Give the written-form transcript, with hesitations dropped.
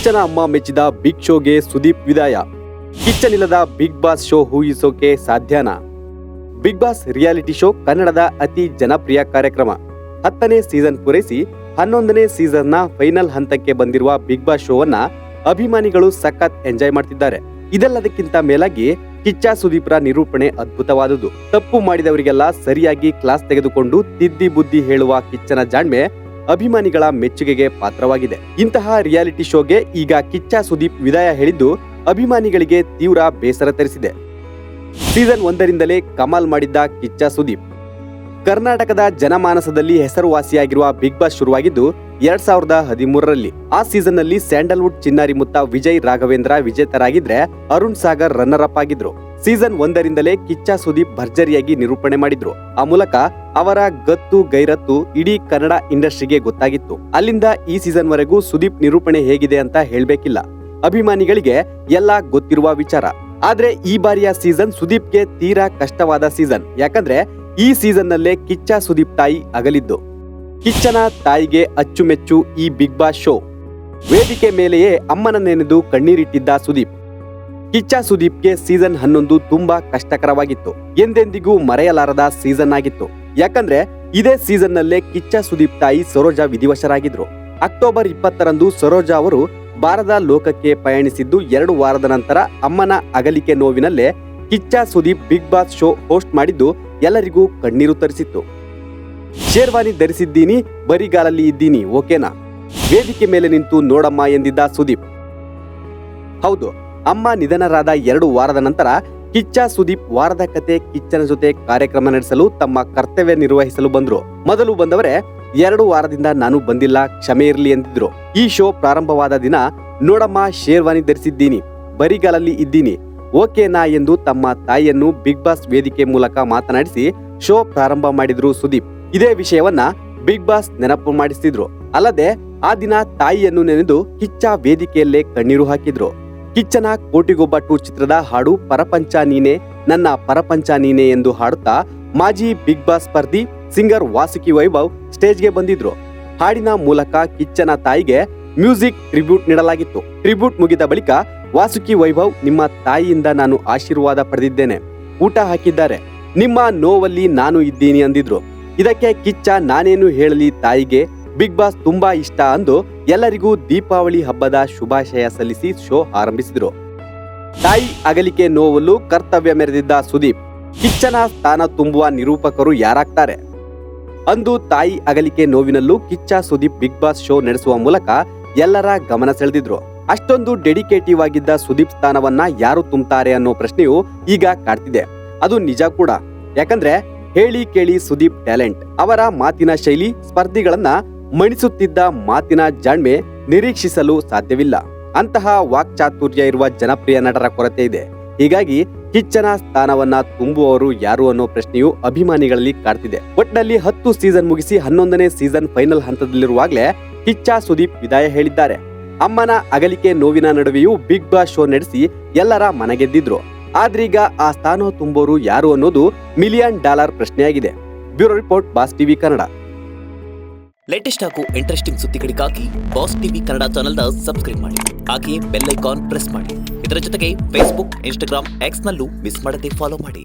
ಕಿಚ್ಚನ ಅಮ್ಮ ಮೆಚ್ಚಿದ ಬಿಗ್ ಶೋಗೆ ಸುದೀಪ್ ವಿದಾಯ. ಕಿಚ್ಚನ್ ಇಲ್ಲದ ಬಿಗ್ ಬಾಸ್ ಶೋ ಊಹಿಸೋಕೆ ಸಾಧ್ಯನಾ? ಬಿಗ್ ಬಾಸ್ ರಿಯಾಲಿಟಿ ಶೋ ಕನ್ನಡದ ಅತಿ ಜನಪ್ರಿಯ ಕಾರ್ಯಕ್ರಮ. 10ನೇ ಸೀಸನ್ ಪೂರೈಸಿ 11ನೇ ಸೀಸನ್ನ ಫೈನಲ್ ಹಂತಕ್ಕೆ ಬಂದಿರುವ ಬಿಗ್ ಬಾಸ್ ಶೋವನ್ನ ಅಭಿಮಾನಿಗಳು ಸಖತ್ ಎಂಜಾಯ್ ಮಾಡ್ತಿದ್ದಾರೆ. ಇದೆಲ್ಲದಕ್ಕಿಂತ ಮೇಲಾಗಿ ಕಿಚ್ಚ ಸುದೀಪ್ರ ನಿರೂಪಣೆ ಅದ್ಭುತವಾದುದು. ತಪ್ಪು ಮಾಡಿದವರಿಗೆಲ್ಲ ಸರಿಯಾಗಿ ಕ್ಲಾಸ್ ತೆಗೆದುಕೊಂಡು ತಿದ್ದಿ ಬುದ್ಧಿ ಹೇಳುವ ಕಿಚ್ಚನ ಜಾಣ್ಮೆ ಅಭಿಮಾನಿಗಳ ಮೆಚ್ಚುಗೆಗೆ ಪಾತ್ರವಾಗಿದೆ. ಇಂತಹ ರಿಯಾಲಿಟಿ ಶೋಗೆ ಈಗ ಕಿಚ್ಚ ಸುದೀಪ್ ವಿದಾಯ ಹೇಳಿದ್ದು ಅಭಿಮಾನಿಗಳಿಗೆ ತೀವ್ರ ಬೇಸರ ತರಿಸಿದೆ. ಸೀಸನ್ 1ರಿಂದಲೇ ಕಮಾಲ್ ಮಾಡಿದ್ದ ಕಿಚ್ಚ ಸುದೀಪ್ ಕರ್ನಾಟಕದ ಜನಮಾನಸದಲ್ಲಿ ಹೆಸರುವಾಸಿಯಾಗಿರುವ ಬಿಗ್ ಬಾಸ್ ಶುರುವಾಗಿದ್ದು 2013ರಲ್ಲಿ. ಆ ಸೀಸನ್ನಲ್ಲಿ ಸ್ಯಾಂಡಲ್ವುಡ್ ಚಿನ್ನಾರಿ ಮುತ್ತ ವಿಜಯ್ ರಾಘವೇಂದ್ರ ವಿಜೇತರಾಗಿದ್ರೆ ಅರುಣ್ ಸಾಗರ್ ರನ್ನರ್ ಅಪ್ ಆಗಿದ್ರು. ಸೀಸನ್ 1ರಿಂದಲೇ ಕಿಚ್ಚ ಸುದೀಪ್ ಭರ್ಜರಿಯಾಗಿ ನಿರೂಪಣೆ ಮಾಡಿದ್ರು. ಆ ಮೂಲಕ ಅವರ ಗತ್ತು ಗೈರತ್ತು ಇಡೀ ಕನ್ನಡ ಇಂಡಸ್ಟ್ರಿಗೆ ಗೊತ್ತಾಗಿತ್ತು. ಅಲ್ಲಿಂದ ಈ ಸೀಸನ್ ವರೆಗೂ ಸುದೀಪ್ ನಿರೂಪಣೆ ಹೇಗಿದೆ ಅಂತ ಹೇಳ್ಬೇಕಿಲ್ಲ, ಅಭಿಮಾನಿಗಳಿಗೆ ಎಲ್ಲ ಗೊತ್ತಿರುವ ವಿಚಾರ. ಆದ್ರೆ ಈ ಬಾರಿಯ ಸೀಸನ್ ಸುದೀಪ್ಗೆ ತೀರಾ ಕಷ್ಟವಾದ ಸೀಸನ್. ಯಾಕಂದ್ರೆ ಈ ಸೀಸನ್ ನಲ್ಲೇ ಕಿಚ್ಚ ಸುದೀಪ್ ತಾಯಿ ಅಗಲಿದ್ದು. ಕಿಚ್ಚನ ತಾಯಿಗೆ ಅಚ್ಚುಮೆಚ್ಚು ಈ ಬಿಗ್ ಬಾಸ್ ಶೋ. ವೇದಿಕೆ ಮೇಲೆಯೇ ಅಮ್ಮನ ನೆನೆದು ಕಣ್ಣೀರಿಟ್ಟಿದ್ದ ಸುದೀಪ್. ಕಿಚ್ಚ ಸುದೀಪ್ಗೆ ಸೀಸನ್ 11 ತುಂಬಾ ಕಷ್ಟಕರವಾಗಿತ್ತು. ಎಂದೆಂದಿಗೂ ಮರೆಯಲಾರದ ಸೀಸನ್ ಆಗಿತ್ತು. ಯಾಕಂದ್ರೆ ಇದೇ ಸೀಸನ್ ನಲ್ಲೇ ಕಿಚ್ಚ ಸುದೀಪ್ ತಾಯಿ ಸರೋಜಾ ವಿಧಿವಶರಾಗಿದ್ರು. ಅಕ್ಟೋಬರ್ 20ರಂದು ಸರೋಜಾ ಅವರು ಬಾರದ ಲೋಕಕ್ಕೆ ಪಯಣಿಸಿದ್ದು 2 ವಾರದ ನಂತರ ಅಮ್ಮನ ಅಗಲಿಕೆ ನೋವಿನಲ್ಲೇ Kichcha Sudeep Bigg Boss show host ಮಾಡಿದ್ದು ಎಲ್ಲರಿಗೂ ಕಣ್ಣೀರು ತರಿಸಿತ್ತು. ಶೇರ್ವಾನಿ ಧರಿಸಿದ್ದೀನಿ, ಬರಿಗಾಲಲ್ಲಿ ಇದ್ದೀನಿ, ಓಕೆನಾ? ವೇದಿಕೆ ಮೇಲೆ ನಿಂತು ನೋಡಮ್ಮ ಎಂದಿದ್ದ ಸುದೀಪ್. ಹೌದು, ಅಮ್ಮ ನಿಧನರಾದ 2 ವಾರದ ನಂತರ ಕಿಚ್ಚ ಸುದೀಪ್ ವಾರದ ಕತೆ ಕಿಚ್ಚನ ಜೊತೆ ಕಾರ್ಯಕ್ರಮ ನಡೆಸಲು ತಮ್ಮ ಕರ್ತವ್ಯ ನಿರ್ವಹಿಸಲು ಬಂದ್ರು. ಮೊದಲು ಬಂದವರೇ 2 ವಾರದಿಂದ ನಾನು ಬಂದಿಲ್ಲ, ಕ್ಷಮೆ ಇರಲಿ ಎಂದಿದ್ರು. ಈ ಶೋ ಪ್ರಾರಂಭವಾದ ದಿನ ನೋಡಮ್ಮ ಶೇರ್ವಾನಿ ಧರಿಸಿದ್ದೀನಿ, ಬರಿಗಾಲಲ್ಲಿ ಇದ್ದೀನಿ, ಓಕೆನಾ ಎಂದು ತಮ್ಮ ತಾಯಿಯನ್ನು ಬಿಗ್ ಬಾಸ್ ವೇದಿಕೆ ಮೂಲಕ ಮಾತನಾಡಿಸಿ ಶೋ ಪ್ರಾರಂಭ ಮಾಡಿದ್ರು ಸುದೀಪ್. ಇದೇ ವಿಷಯವನ್ನ ಬಿಗ್ ಬಾಸ್ ನೆನಪು ಮಾಡಿಸಿದ್ರು. ಅಲ್ಲದೆ ಆ ದಿನ ತಾಯಿಯನ್ನು ನೆನೆದು ಕಿಚ್ಚ ವೇದಿಕೆಯಲ್ಲೇ ಕಣ್ಣೀರು ಹಾಕಿದ್ರು. ಕಿಚ್ಚನ ಕೋಟಿಗೊಬ್ಬ 2 ಚಿತ್ರದ ಹಾಡು ಪರಪಂಚ ನೀನೆ ನನ್ನ ಪರಪಂಚ ನೀನೆ ಎಂದು ಹಾಡುತ್ತಾ ಮಾಜಿ ಬಿಗ್ ಬಾಸ್ ಸ್ಪರ್ಧಿ ಸಿಂಗರ್ ವಾಸುಕಿ ವೈಭವ್ ಸ್ಟೇಜ್ಗೆ ಬಂದಿದ್ರು. ಹಾಡಿನ ಮೂಲಕ ಕಿಚ್ಚನ ತಾಯಿಗೆ ಮ್ಯೂಸಿಕ್ ಟ್ರಿಬ್ಯೂಟ್ ನೀಡಲಾಗಿತ್ತು. ಟ್ರಿಬ್ಯೂಟ್ ಮುಗಿದ ಬಳಿಕ ವಾಸುಕಿ ವೈಭವ್, ನಿಮ್ಮ ತಾಯಿಯಿಂದ ನಾನು ಆಶೀರ್ವಾದ ಪಡೆದಿದ್ದೇನೆ, ಊಟ ಹಾಕಿದ್ದಾರೆ, ನಿಮ್ಮ ನೋವಲ್ಲಿ ನಾನು ಇದ್ದೀನಿ ಅಂದಿದ್ರು. ಇದಕ್ಕೆ ಕಿಚ್ಚ, ನಾನೇನು ಹೇಳಲಿ ತಾಯಿಗೆ, ಬಿಗ್ ಬಾಸ್ ತುಂಬಾ ಇಷ್ಟ ಅಂದು ಎಲ್ಲರಿಗೂ ದೀಪಾವಳಿ ಹಬ್ಬದ ಶುಭಾಶಯ ಸಲ್ಲಿಸಿ ಶೋ ಆರಂಭಿಸಿದ್ರು. ತಾಯಿ ಅಗಲಿಕೆ ನೋವಲ್ಲೂ ಕರ್ತವ್ಯ ಮೆರೆದಿದ್ದ ಸುದೀಪ್. ಕಿಚ್ಚನ ಸ್ಥಾನ ತುಂಬುವ ನಿರೂಪಕರು ಯಾರಾಗ್ತಾರೆ? ಅಂದು ತಾಯಿ ಅಗಲಿಕೆ ನೋವಿನಲ್ಲೂ Kichcha Sudeep Bigg Boss show ನಡೆಸುವ ಮೂಲಕ ಎಲ್ಲರ ಗಮನ ಸೆಳೆದಿದ್ರು. ಅಷ್ಟೊಂದು ಡೆಡಿಕೇಟಿವ್ ಆಗಿದ್ದ ಸುದೀಪ್ ಸ್ಥಾನವನ್ನ ಯಾರು ತುಂಬುತ್ತಾರೆ ಅನ್ನೋ ಪ್ರಶ್ನೆಯು ಈಗ ಕಾಡ್ತಿದೆ. ಅದು ನಿಜ ಕೂಡ. ಯಾಕಂದ್ರೆ ಹೇಳಿ ಕೇಳಿ ಸುದೀಪ್ ಟ್ಯಾಲೆಂಟ್, ಅವರ ಮಾತಿನ ಶೈಲಿ, ಸ್ಪರ್ಧಿಗಳನ್ನ ಮಣಿಸುತ್ತಿದ್ದ ಮಾತಿನ ಜಾಣ್ಮೆ ನಿರೀಕ್ಷಿಸಲು ಸಾಧ್ಯವಿಲ್ಲ. ಅಂತಹ ವಾಕ್ಚಾತುರ್ಯ ಇರುವ ಜನಪ್ರಿಯ ನಟರ ಕೊರತೆ ಇದೆ. ಹೀಗಾಗಿ ಕಿಚ್ಚನ ಸ್ಥಾನವನ್ನ ತುಂಬುವವರು ಯಾರು ಅನ್ನೋ ಪ್ರಶ್ನೆಯು ಅಭಿಮಾನಿಗಳಲ್ಲಿ ಕಾಡ್ತಿದೆ. ಒಟ್ನಲ್ಲಿ 10 ಸೀಸನ್ ಮುಗಿಸಿ 11ನೇ ಸೀಸನ್ ಫೈನಲ್ ಹಂತದಲ್ಲಿರುವಾಗಲೇ ಕಿಚ್ಚ ಸುದೀಪ್ ವಿದಾಯ ಹೇಳಿದ್ದಾರೆ. ಅಮ್ಮನ ಅಗಲಿಕೆ ನೋವಿನ ನಡುವೆಯೂ ಬಿಗ್ ಬಾಸ್ ಶೋ ನಡೆಸಿ ಎಲ್ಲರ ಮನಗೆದ್ದಿದ್ರು. ಆದ್ರೀಗ ಆ ಸ್ಥಾನ ತುಂಬೋರು ಯಾರು ಅನ್ನೋದು $1 ಮಿಲಿಯನ್ ಪ್ರಶ್ನೆಯಾಗಿದೆ. Bureau report, boss TV Kannada. Latest ಹಾಗೂ ಇಂಟ್ರೆಸ್ಟಿಂಗ್ ಸುದ್ದಿಗಳಿಗಾಗಿ ಬಾಸ್ ಟಿವಿ ಕನ್ನಡ ಚಾನೆಲ್ನ ಸಬ್ಸ್ಕ್ರೈಬ್ ಮಾಡಿ. ಹಾಗೆಯೇ ಬೆಲ್ ಐಕಾನ್ ಪ್ರೆಸ್ ಮಾಡಿ. ಇದರ ಜೊತೆಗೆ ಫೇಸ್ಬುಕ್, ಇನ್ಸ್ಟಾಗ್ರಾಮ್, ಎಕ್ಸ್ ನಲ್ಲೂ ಮಿಸ್ ಮಾಡದೆ ಫಾಲೋ ಮಾಡಿ.